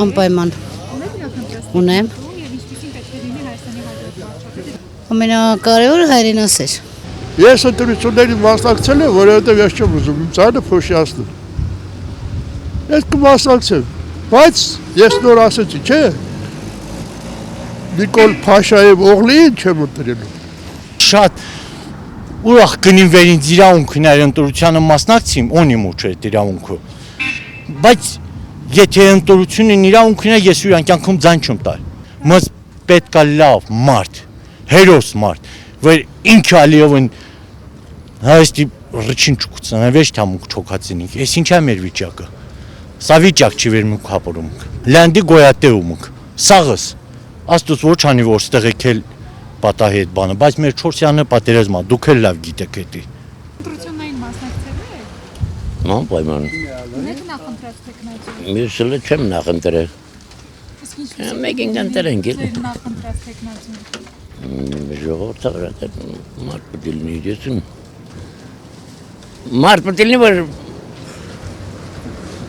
Անպայման։ Ունեմ։ Ամենակարևորը հայրենասեր։ Ես ընտրությունների մասնակցել եմ, որովհետև ես չեմ ուզում իմ ծայրը փոշիացնել։ Ես կմասնակցեմ, բայց ես նոր ասեցի, չէ։ Նիկոլ Փաշաև Օղլիին չեմ ընտրելու։ Շատ ուրախ կնինվեր ինձ իրավունքն այդ ընտրությանը մասնակցեմ, ունիմ ուժ այդ իրավունքը։ Բայց եթե ընտրությունն իրավունքն է, ես իր անկյանքում ձայն չեմ տալ։ Մս պետք է լավ մարդ, հերոս մարդ, որ ինքը Ալիևն հայստի ռչին չկուցան, վեճ թամուկ չոքացինինք, ես ինչա մեր վիճակը։ Սա վիճակ չի վերմուկ հապորում։ Լանդի գոյատեումք, սաղս, աստուց ոչ անի որ ստեղ եկել պատահի այդ բանը, բայց մեր չորսյանը պատերազմա, դուք էլ լավ գիտեք էդի։ Ընտրություններին մասնակցել եք։ Անպայման։ Ունեք նախընտրած տեխնացու։ Ես էլ չեմ նախընտրել։ Իսկ ինչ Մեկին ընտրենք էլ։ նախընտրած տեխնացու։ Ժողովրդը վրա մարդ պետք է լինի, ես մարդ պետք է լինի, որ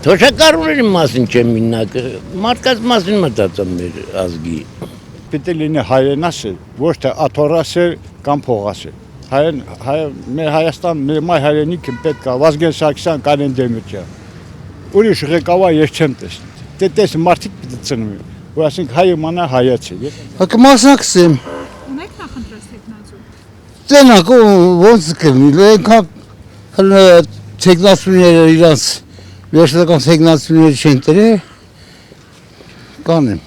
թոշակառուների մասին չեմ մինակ, մարդկաց մասին մտածում մեր ազգի։ Պետք է լինի հայրենասեր, ոչ թե աթոռասեր կամ փողասեր։ Մեր Հայաստան, մեր մայր հայրենիքը պետք է Վազգեն Սարգսյան, Կարեն Դեմիրճյան։ Ուրիշ ղեկավար ես չեմ տեսնում։ Դե տես մարդիկ պետք է ծնվի, որ ասենք հայը մանա հայաց է։ Կմասնակցեմ։ Ունեք նախընտրած տեխնացու։ Տենակ ոնց կլինի, այնքան տեխնացուները իրանց վերջնական տեխնացուները չեն տրել, կանեմ։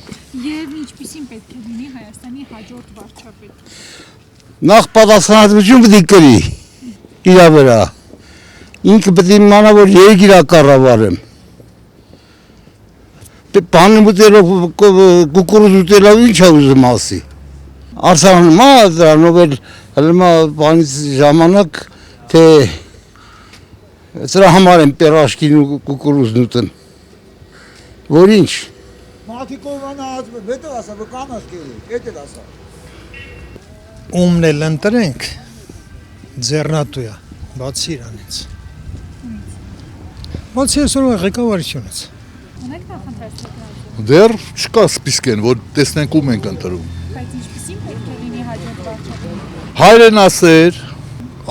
Եվ ինչպիսին պետք է լինի Հայաստանի հաջորդ վարչապետ։ Նախ պատասխանատվություն պետք է կրի իր վրա։ Ինքը պետք է իմանա, որ երկիր կառավարեմ։ Բանը ուտելով, կուկուրուզ ուտելով ինչ է ուզում ասի։ Արցանում է դրանով էլ հլմա բանից ժամանակ, թե սրա համար եմ պերաշկին ու կուկուրուզն ուտեմ։ Որ ինչ։ Մաթիկովանը ասում է, վետը ասա, որ կանաս կերի, էդ էլ ասա։ Ումն էլ ընտրենք, ձեռնատու է, բացի իրանից։ Բացի այսօրվա ղեկավարությունից։ Ունեք նախընտրած տեխնացու։ Դեռ չկա սպիսկեն, որ տեսնենք ում ենք ընտրում։ Բայց ինչպիսին պետք է լինի հաջորդ վարչապետ։ Հայրենասեր,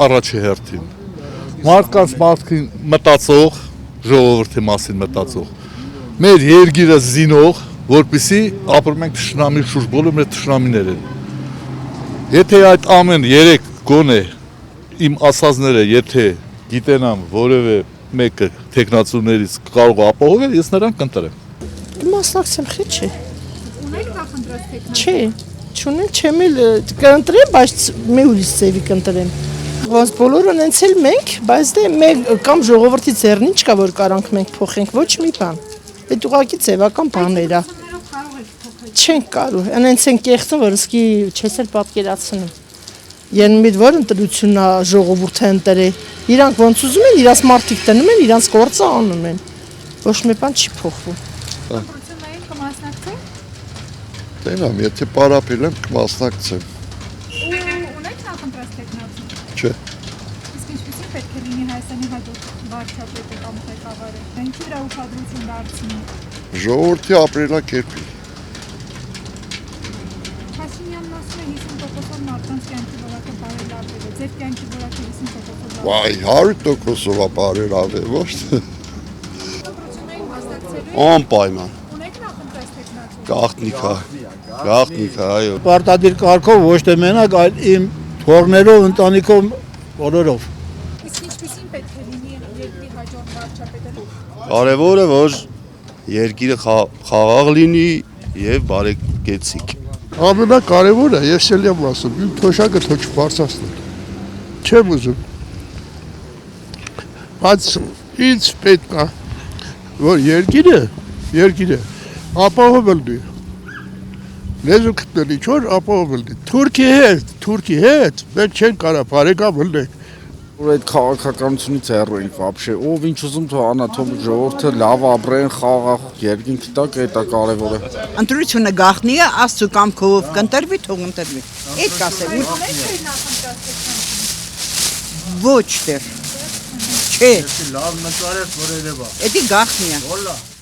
առաջի հերթին։ Մարդկանց մարդկին մտածող, ժողովրդի մասին մտածող։ Մեր երկիրը զինող, որպեսզի ապրում ենք թշնամի շուրջ, բոլոր մեր թշնամիներ են։ Եթե այդ ամեն երեք գոնե իմ ասածները, եթե գիտենամ որևէ մեկը տեխնացուներից կարող է ապահովել, ես նրան կընտրեմ։ Մասնակցեմ խի չի։ Ունեք նախընտրած տեխնացու։ Չի, չունեմ, չեմ էլ կընտրեմ, բայց մի ուրիշ ծևի կընտրեմ։ Ոնց բոլորը նենց էլ մենք, բայց դե մեկ կամ ժողովրդի ձեռնին չկա որ կարանք մենք փոխենք, ոչ մի բան։ Այդ ուղղակի ձևական բաներ է։ Չենք կարող, նենց են կեղծում, որ իսկի չես էլ պատկերացնում։ Ենմիտ որ ընտրությունն է ժողովուրդը ընտրել։ Իրանք ոնց ուզում են, իրաց մարդիկ տնում են, իրանց գործը անում են։ Ոչ մի բան չի փոխվում։ Ընտրություններին կմասնակցեք։ Տենամ, եթե պարապել եմ, կմասնակցեմ։ Ունեք նախընտրած տեխնացու։ Չէ։ Իսկ ինչպիսին պետք է լինի Հայաստանի հաջորդ վարչապետը կամ ղեկավարը։ Ինչի վրա ուշադրություն դարձնի։ Ժողովրդի ապրելակերպի։ Փաշինյանն ասում է 50% մարդկանց կյանքի որակը բարելավել է։ Ձեր կյանքի որակը 50%-ով։ Վայ, 100%-ով է բարելավել, ոչ թե։ Ընտրություններին մասնակցելու եք։ Անպայման։ Ունեք նախընտրած տեխնացու։ Գաղտնիք է, այո։ Պարտադիր կարգով ոչ թե մենակ, այլ իմ թորներով, ընտանիքով, բոլորով։ Իսկ ինչպիսին պետք է լինի երկրի հաջորդ վարչապետը։ Կարևորը որ երկիրը խաղաղ լինի եւ բարեկեցիկ։ Ամենակարևորը ես էլ եմ ասում, իմ թոշակը թող չբարձրացնել։ Չեմ ուզում։ Բայց ինձ պետք է, որ երկիրը ապահովել լինի։ Լեզու գտնել ինչ որ ապահովել լինի։ Թուրքի հետ մենք չենք կարող բարեկամ լինենք։ Որ այդ քաղաքականությունից հեռու ենք вообще, ով ինչ ուզում թող անա, թող ժողովուրդը լավ ապրեն, խաղաղ երկինքի տակ, դա կարևոր է։ Ընտրությունը գաղտնի է, Աստծո կամքով կընտրվի, թող ընտրվի։ Այդ կասեմ։ Ոչ դեռ։ Չէ։ Լավ նկարեց որ երևա։ Դա գաղտնի է։